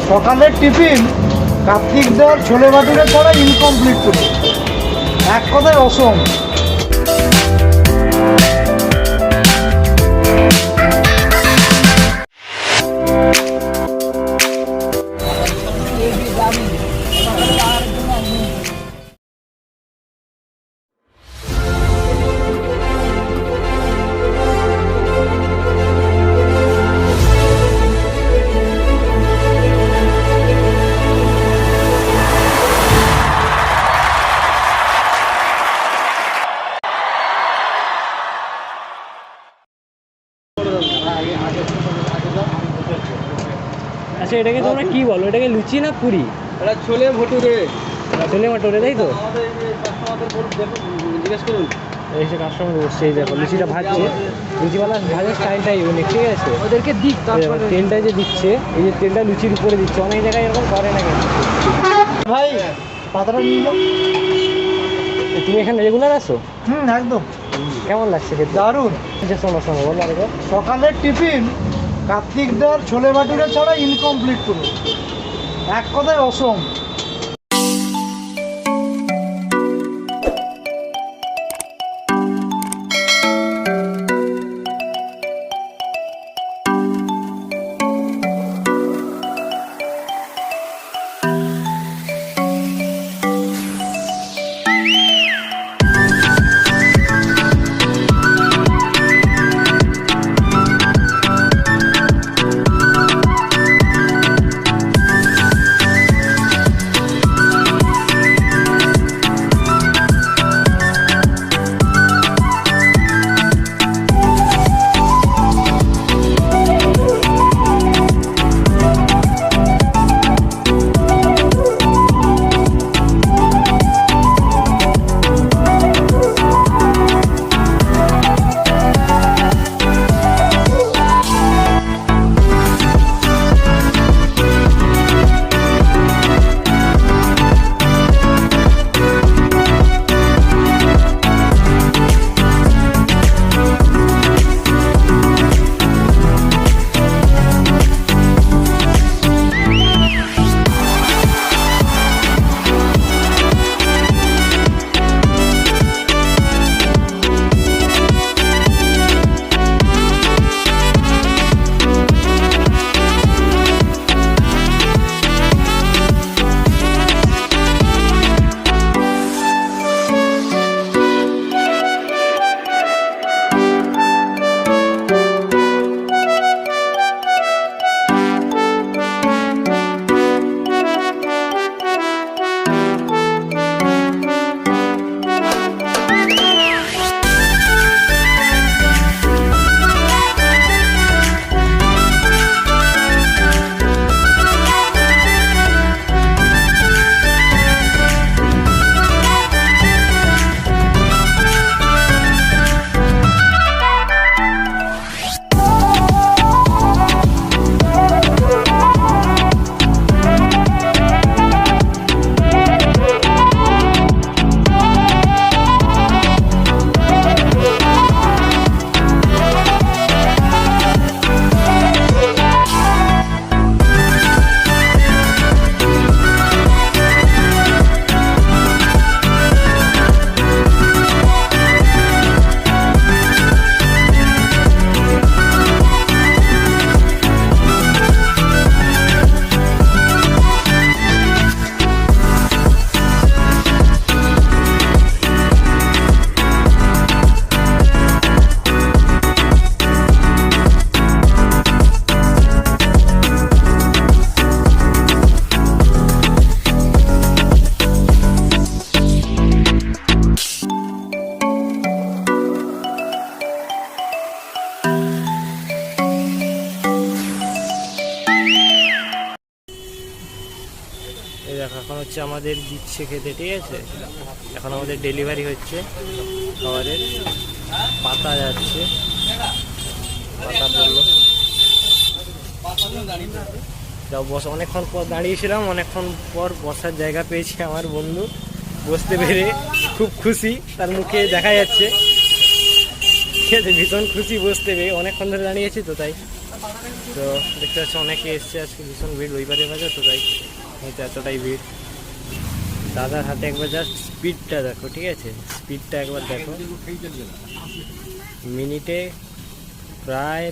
সকালের টিফিন কার্তিকদার ছোলে ভাটুরে ছাড়া ইনকমপ্লিট পুরো, এক কথায় অসম। আচ্ছা, এটাকে তোমরা কি বলো? এটাকে লুচি না পুরি? এটা ছোলে ভটুরে। ছোলে ভাটুরে, তাই তো? জিজ্ঞেস করুন, এই যে কাস্টমার বসছে, এই দেখো লুচিটা ভাজছে। লুচিওয়ালা ভাজার স্টাইলটা ইউনিক, ঠিক আছে? ওদেরকে দিক, তারপরে তেলটা যে দিচ্ছে, এই যে তেলটা লুচির উপরে দিচ্ছে, অনেক জায়গায় এরকম করে না কেন? ভাই পাতাটা নিয়ে যাও। তুমি এখানে রেগুলার আসো? একদম। কেমন লাগছে খেতে? দারুণ। আচ্ছা শোনো শোনো, বলো আরেকবার। সকালের টিফিন কার্তিকদার ছোলে ভাটুরে ছাড়া ইনকমপ্লিট পুরো, এক কথায় অসম। এখন হচ্ছে আমাদের দিচ্ছে খেতে, ঠিক আছে? এখন আমাদের ডেলিভারি হচ্ছে খাবারের। পাতা যাচ্ছে, পাতা বললো যাও বস। অনেকক্ষণ পর দাঁড়িয়েছিলাম, অনেকক্ষণ পর বসার জায়গা পেয়েছি আমার বন্ধু, বসতে পেরে খুব খুশি, তার মুখে দেখা যাচ্ছে। ঠিক আছে, ভীষণ খুশি বসতে পেরে, অনেকক্ষণ ধরে দাঁড়িয়েছি তো তাই। তো দেখতে পাচ্ছি অনেকে এসছে আজকে, ভীষণ ভিড়, রবিবারের বাজার তো তাই হয়তো এতটাই ভিড়। দাদার হাতে একবার জাস্ট স্পিডটা দেখো, ঠিক আছে, স্পিডটা একবার দেখো। মিনিটে প্রায়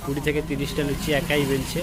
20 থেকে 30টা লুচি একাই বেলছে।